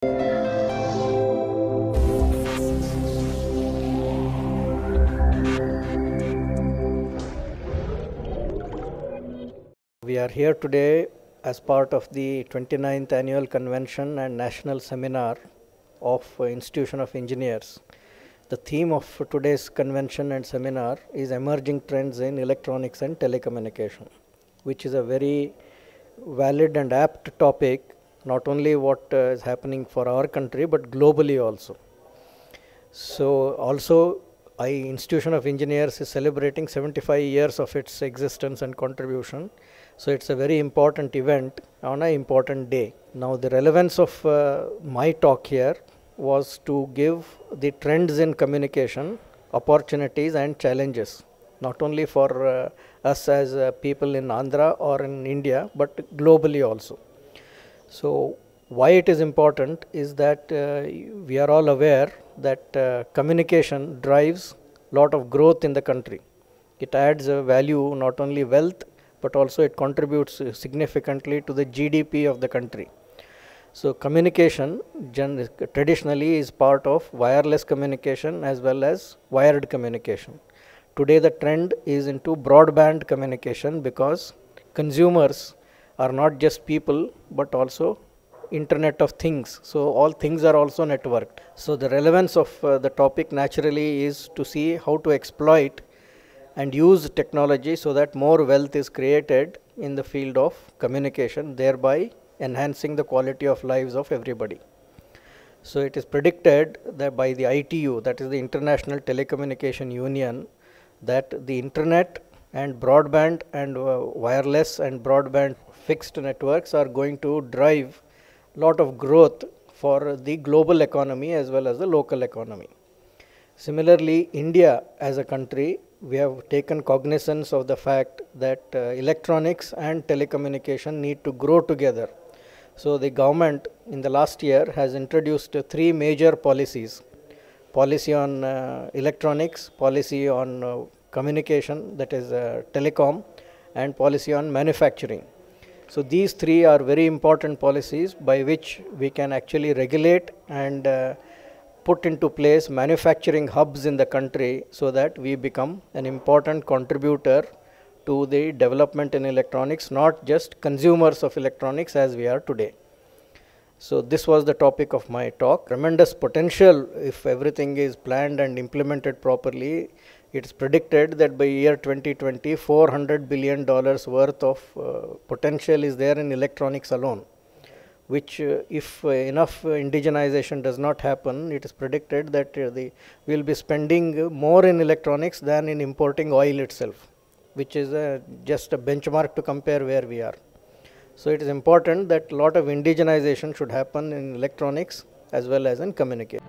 We are here today as part of the 29th Annual Convention and National Seminar of Institution of Engineers. The theme of today's convention and seminar is Emerging Trends in Electronics and Telecommunication, which is a very valid and apt topic, not only what is happening for our country, but globally also. So also, Institution of Engineers is celebrating 75 years of its existence and contribution. So it's a very important event on an important day. Now the relevance of my talk here was to give the trends in communication, opportunities and challenges, not only for us as people in Andhra or in India, but globally also. So why it is important is that we are all aware that communication drives lot of growth in the country. It adds value, not only wealth, but also it contributes significantly to the GDP of the country. So communication traditionally is part of wireless communication as well as wired communication. Today the trend is into broadband communication because consumers are not just people but also Internet of Things. So all things are also networked. So the relevance of the topic naturally is to see how to exploit and use technology so that more wealth is created in the field of communication, thereby enhancing the quality of lives of everybody. So it is predicted that by the ITU, that is the International Telecommunication Union, that the internet and broadband and wireless and broadband fixed networks are going to drive lot of growth for the global economy as well as the local economy. Similarly, India as a country, we have taken cognizance of the fact that electronics and telecommunication need to grow together. So the government in the last year has introduced three major policies: policy on electronics, policy on communication, that is telecom, and policy on manufacturing. So these three are very important policies by which we can actually regulate and put into place manufacturing hubs in the country so that we become an important contributor to the development in electronics, not just consumers of electronics as we are today. So this was the topic of my talk. Tremendous potential if everything is planned and implemented properly. It's predicted that by year 2020, $400 billion worth of potential is there in electronics alone, which if enough indigenization does not happen, it is predicted that we will be spending more in electronics than in importing oil itself, which is just a benchmark to compare where we are. So it is important that a lot of indigenization should happen in electronics as well as in communication.